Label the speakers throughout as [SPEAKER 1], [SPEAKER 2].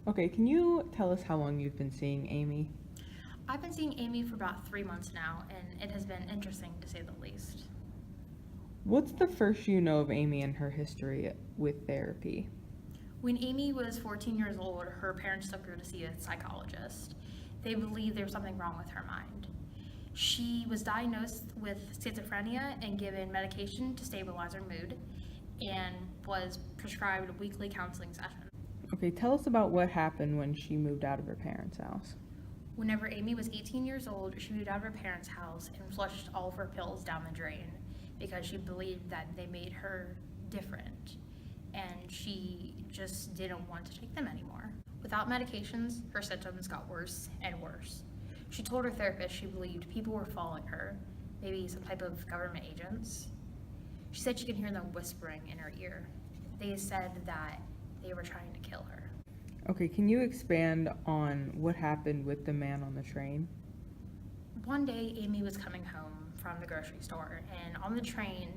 [SPEAKER 1] Okay, can you tell us how long you've been seeing Amy?
[SPEAKER 2] I've been seeing Amy for about 3 months now, and it has been interesting to say the least.
[SPEAKER 1] What's the first you know of Amy and her history with therapy?
[SPEAKER 2] When Amy was 14 years old, her parents took her to see a psychologist. They believed there was something wrong with her mind. She was diagnosed with schizophrenia and given medication to stabilize her mood and was prescribed a weekly counseling session.
[SPEAKER 1] Okay, tell us about what happened when she moved out of her parents' house.
[SPEAKER 2] Whenever Amy was 18 years old, she moved out of her parents' house and flushed all of her pills down the drain because she believed that they made her different and she just didn't want to take them anymore. Without medications, her symptoms got worse and worse. She told her therapist she believed people were following her, maybe some type of government agents. She said she could hear them whispering in her ear. They said that they were trying to kill her.
[SPEAKER 1] Okay, can you expand on what happened with the man on the train?
[SPEAKER 2] One day, Amy was coming home from the grocery store, and on the train,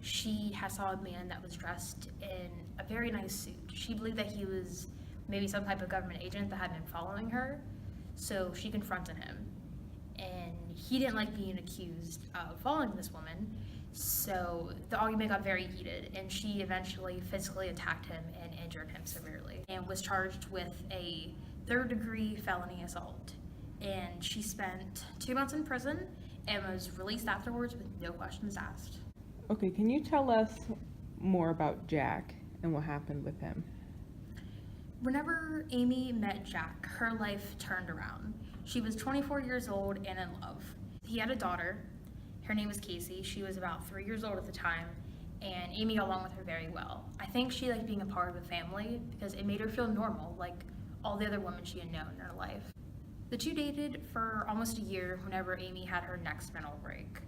[SPEAKER 2] she saw a man that was dressed in a very nice suit. She believed that he was maybe some type of government agent that had been following her, so she confronted him. And he didn't like being accused of following this woman, so the argument got very heated, and she eventually physically attacked him and injured him severely, and was charged with a third-degree felony assault. And she spent 2 months in prison and was released afterwards with no questions asked.
[SPEAKER 1] Okay, can you tell us more about Jack and what happened with him?
[SPEAKER 2] Whenever Amy met Jack, her life turned around. She was 24 years old and in love. He had a daughter. Her name was Casey. She was about 3 years old at the time, and Amy got along with her very well. I think she liked being a part of a family because it made her feel normal, like all the other women she had known in her life. The two dated for almost a year whenever Amy had her next mental break.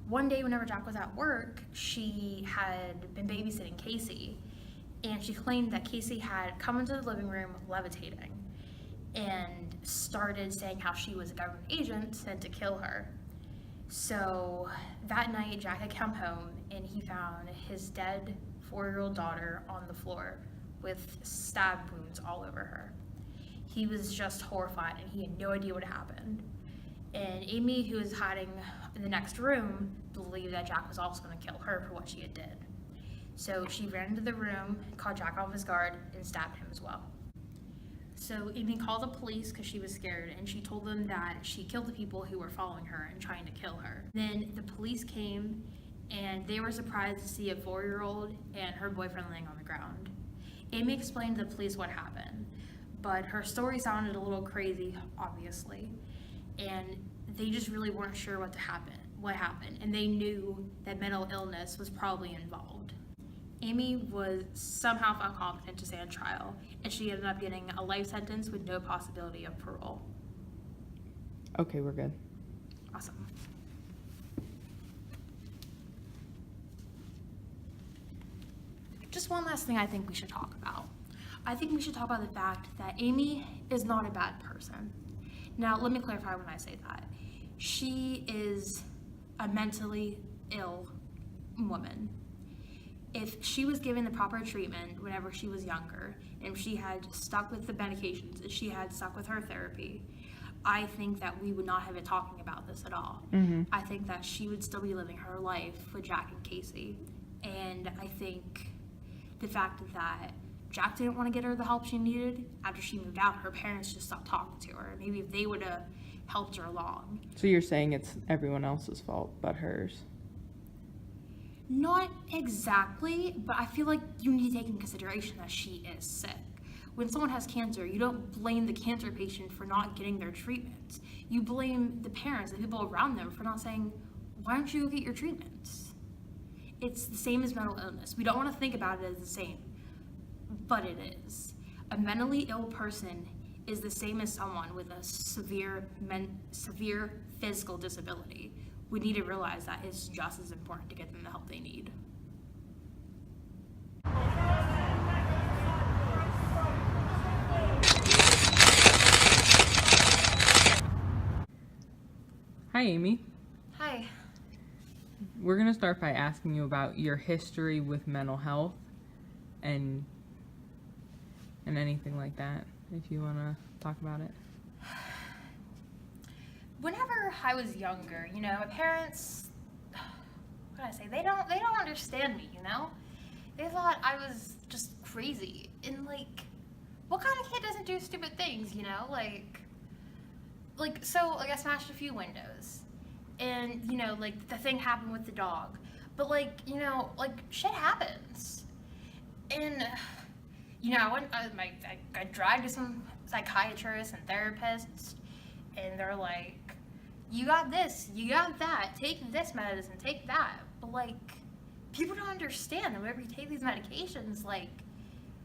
[SPEAKER 2] One day, whenever Jack was at work, she had been babysitting Casey, and she claimed that Casey had come into the living room levitating and started saying how she was a government agent sent to kill her. So that night, Jack had come home and he found his dead 4-year-old daughter on the floor with stab wounds all over her. He was just horrified and he had no idea what happened. And Amy, who was hiding in the next room, believed that Jack was also going to kill her for what she had did. So she ran into the room, caught Jack off his guard, and stabbed him as well. So Amy called the police because she was scared, and she told them that she killed the people who were following her and trying to kill her. Then the police came, and they were surprised to see a 4-year-old and her boyfriend laying on the ground. Amy explained to the police what happened, but her story sounded a little crazy, obviously, and they just really weren't sure what happened, and they knew that mental illness was probably involved. Amy was somehow found competent to stand trial, and she ended up getting a life sentence with no possibility of parole.
[SPEAKER 1] Okay, we're good.
[SPEAKER 2] Awesome. Just one last thing I think we should talk about. I think we should talk about the fact that Amy is not a bad person. Now, let me clarify when I say that. She is a mentally ill woman. If she was given the proper treatment whenever she was younger, and if she had stuck with the medications, if she had stuck with her therapy, I think that we would not have been talking about this at all. I think that she would still be living her life with Jack and Casey. And I think the fact that Jack didn't want to get her the help she needed after she moved out, her parents just stopped talking to her. Maybe if they would have helped her along.
[SPEAKER 1] So you're saying it's everyone else's fault but hers?
[SPEAKER 2] Not exactly, but I feel like you need to take into consideration that she is sick. When someone has cancer, you don't blame the cancer patient for not getting their treatment. You blame the parents, the people around them, for not saying, why don't you go get your treatments? It's the same as mental illness. We don't want to think about it as the same, but it is. A mentally ill person is the same as someone with a severe physical disability. We need to realize that it's just as important to get them the help they need.
[SPEAKER 1] Hi, Amy.
[SPEAKER 2] Hi.
[SPEAKER 1] We're going to start by asking you about your history with mental health and and anything like that, if you want to talk about it.
[SPEAKER 2] Whenever I was younger, you know, my parents, what can I say? They don't understand me, you know? They thought I was just crazy. And like, what kind of kid doesn't do stupid things, you know? So like I smashed a few windows. And, you know, like the thing happened with the dog. But like, you know, like shit happens. And, you know, I dragged to some psychiatrists and therapists, and they're like, you got this, you got that, take this medicine, take that. But like, people don't understand that whenever you take these medications, like,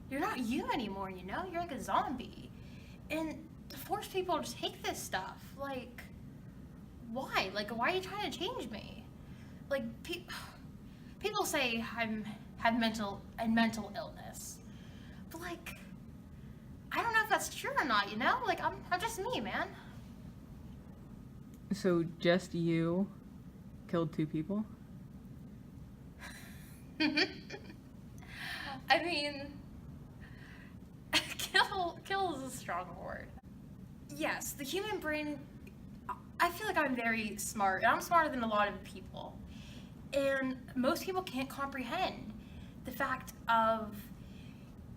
[SPEAKER 2] you're not you anymore, you know? You're like a zombie. And to force people to take this stuff, like, why? Like, why are you trying to change me? Like, people say have mental illness. But like, I don't know if that's true or not, you know? Like, I'm just me, man.
[SPEAKER 1] So just you killed 2 people?
[SPEAKER 2] I mean, kill is a strong word. Yes, the human brain, I feel like I'm very smart, and I'm smarter than a lot of people. And most people can't comprehend the fact of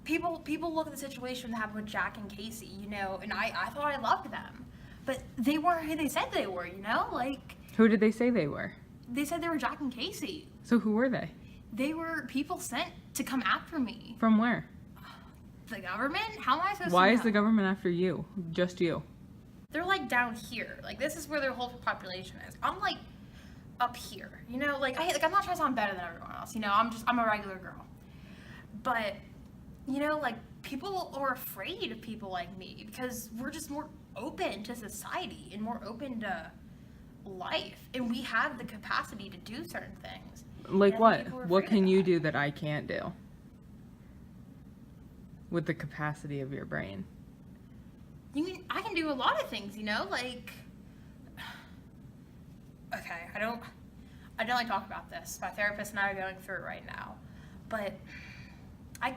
[SPEAKER 2] people look at the situation that happened with Jack and Casey, you know, and I thought I loved them. But they weren't who they said they were, you know? Like,
[SPEAKER 1] Who did they say they were?
[SPEAKER 2] they said they were Jack and Casey.
[SPEAKER 1] So who were they?
[SPEAKER 2] They were people sent to come after me.
[SPEAKER 1] From where?
[SPEAKER 2] The government? How am I supposed to
[SPEAKER 1] Why
[SPEAKER 2] know?
[SPEAKER 1] is the government after you? Just you?
[SPEAKER 2] They're like down here. Like, this is where their whole population is. I'm like up here, you know? Like, I'm not trying to sound better than everyone else, you know? I'm a regular girl. But, you know, like, people are afraid of people like me because we're just more open to society and more open to life, and we have the capacity to do certain things.
[SPEAKER 1] Like
[SPEAKER 2] And
[SPEAKER 1] what?
[SPEAKER 2] people are
[SPEAKER 1] What
[SPEAKER 2] afraid
[SPEAKER 1] can
[SPEAKER 2] of
[SPEAKER 1] you
[SPEAKER 2] that.
[SPEAKER 1] do that I can't do? With the capacity of your brain.
[SPEAKER 2] You mean I can do a lot of things, you know? Like, okay, I don't like talk about this. My therapist and I are going through it right now, but I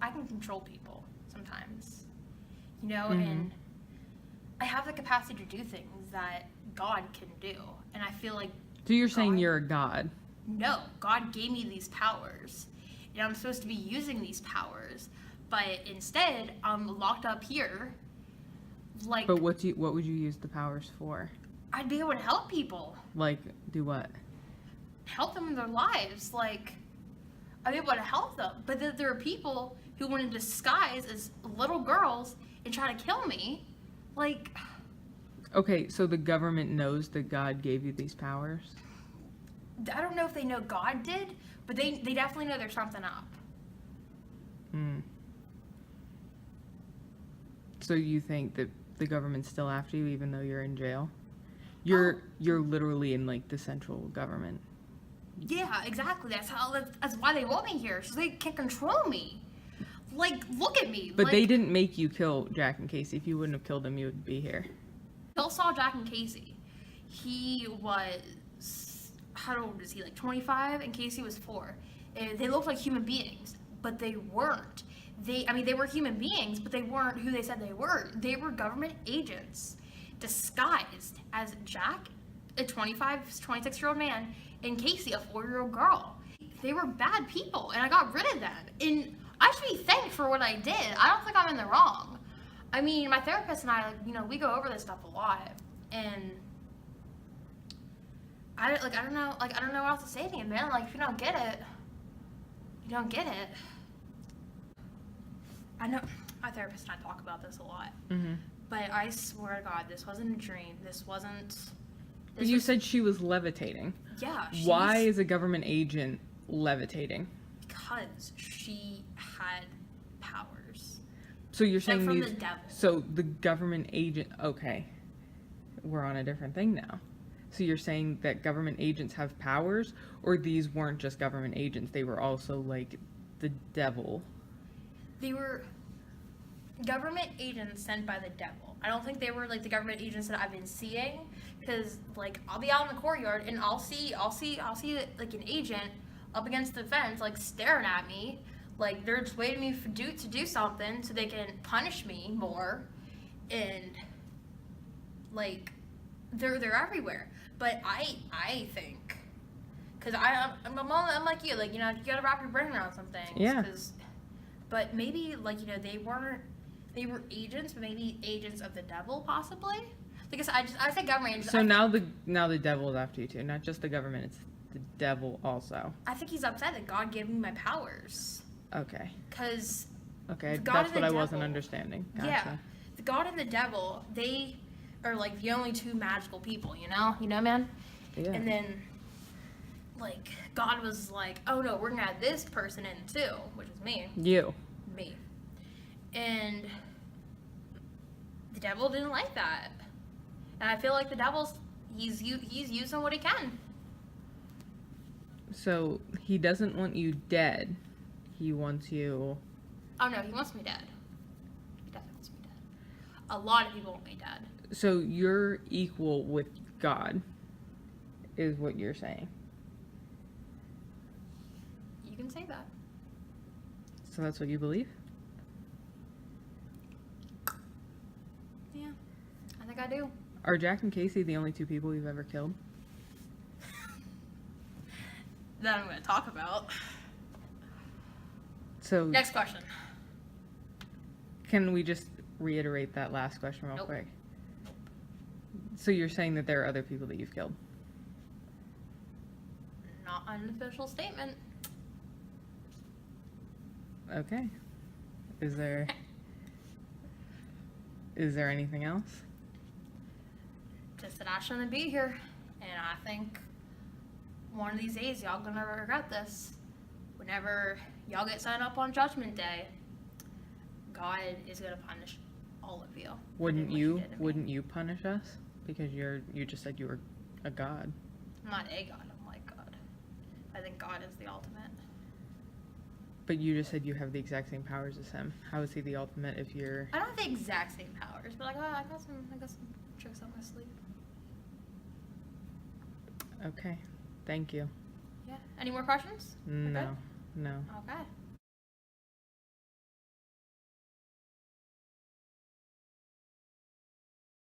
[SPEAKER 2] can control people sometimes, you know, and I have the capacity to do things that God can do, and I feel like.
[SPEAKER 1] So you're saying
[SPEAKER 2] God-
[SPEAKER 1] you're a god?
[SPEAKER 2] No, God gave me these powers, and I'm supposed to be using these powers, but instead I'm locked up here. Like,
[SPEAKER 1] But what would you use the powers for?
[SPEAKER 2] I'd be able to help people.
[SPEAKER 1] Like, do what?
[SPEAKER 2] Help them in their lives. Like, I'd be able to help them. But there are people who want to disguise as little girls and try to kill me. Like,
[SPEAKER 1] Okay, so the government knows that God gave you these powers?
[SPEAKER 2] I don't know if they know God did, but they definitely know there's something up.
[SPEAKER 1] Hmm. So you think that the government's still after you even though you're in jail? You're literally in like the central government.
[SPEAKER 2] Yeah, exactly. That's why they want me here, so they can control me. Like, look at me.
[SPEAKER 1] But
[SPEAKER 2] like,
[SPEAKER 1] they didn't make you kill Jack and Casey. If you wouldn't have killed them, you would be here.
[SPEAKER 2] Bill saw Jack and Casey. He was, how old is he? Like 25, and Casey was 4. They looked like human beings, but they weren't. They were human beings, but they weren't who they said they were. They were government agents disguised as Jack, a 26-year-old man, and Casey, a 4-year-old girl. They were bad people, and I got rid of them. And I should be thanked for what I did. I don't think I'm in the wrong. I mean, my therapist and I, like, you know, we go over this stuff a lot, and I don't know what else to say to you, man. Like, if you don't get it, you don't get it. I know my therapist and I talk about this a lot, but I swear to God, this wasn't a dream. This wasn't.
[SPEAKER 1] But you said she was levitating.
[SPEAKER 2] Yeah.
[SPEAKER 1] Why is a government agent levitating?
[SPEAKER 2] Because she had powers.
[SPEAKER 1] So you're saying
[SPEAKER 2] from
[SPEAKER 1] these,
[SPEAKER 2] the devil.
[SPEAKER 1] So the government agent, okay. We're on a different thing now. So you're saying that government agents have powers, or these weren't just government agents, they were also like the devil?
[SPEAKER 2] They were government agents sent by the devil. I don't think they were like the government agents that I've been seeing, because like I'll be out in the courtyard and I'll see like an agent up against the fence, like staring at me, Like, they're just waiting me to do something so they can punish me more, and like, they're everywhere. But I think, because I'm like you, like, you know, you gotta wrap your brain around some things.
[SPEAKER 1] Yeah.
[SPEAKER 2] But maybe, like, you know, they were agents, but maybe agents of the devil, possibly. Because I say government agents.
[SPEAKER 1] So now the devil is after you too, not just the government, it's the devil also.
[SPEAKER 2] I think he's upset that God gave me my powers.
[SPEAKER 1] Okay.
[SPEAKER 2] Because
[SPEAKER 1] Okay,
[SPEAKER 2] God
[SPEAKER 1] that's
[SPEAKER 2] and
[SPEAKER 1] what
[SPEAKER 2] the
[SPEAKER 1] I wasn't
[SPEAKER 2] devil-
[SPEAKER 1] understanding. Gotcha.
[SPEAKER 2] Yeah, the God and the devil, they are like the only two magical people, you know, man.
[SPEAKER 1] Yeah.
[SPEAKER 2] And then, like, God was like, oh no, we're gonna add this person in too, which is me. Me. And the devil didn't like that. And I feel like the devil's, he's using what he can.
[SPEAKER 1] So he doesn't want you dead. He wants you.
[SPEAKER 2] Oh no, he wants me dead. He definitely wants me dead. A lot of people want me dead.
[SPEAKER 1] So you're equal with God, is what you're saying.
[SPEAKER 2] You can say that.
[SPEAKER 1] So that's what you believe?
[SPEAKER 2] Yeah, I think I do.
[SPEAKER 1] Are Jack and Casey the only two people you've ever killed?
[SPEAKER 2] That I'm going to talk about.
[SPEAKER 1] So
[SPEAKER 2] Next question.
[SPEAKER 1] can we just reiterate that last question real
[SPEAKER 2] Nope.
[SPEAKER 1] quick? So you're saying that there are other people that you've killed?
[SPEAKER 2] Not an official statement.
[SPEAKER 1] Okay. Is there anything else?
[SPEAKER 2] Just that I shouldn't be here. And I think one of these days y'all gonna regret this. Whenever y'all get signed up on Judgment Day, God is gonna punish all of you. for doing what did to me.
[SPEAKER 1] Wouldn't you punish us? Because you just said you were a god.
[SPEAKER 2] I'm not a God, I'm like God. I think God is the ultimate.
[SPEAKER 1] But you just said you have the exact same powers as him. How is he the ultimate if you're...
[SPEAKER 2] I don't have the exact same powers, but like, oh, I got some tricks up my sleeve.
[SPEAKER 1] Okay. Thank you.
[SPEAKER 2] Yeah. Any more questions? We're
[SPEAKER 1] No.
[SPEAKER 2] good?
[SPEAKER 1] No.
[SPEAKER 2] Okay.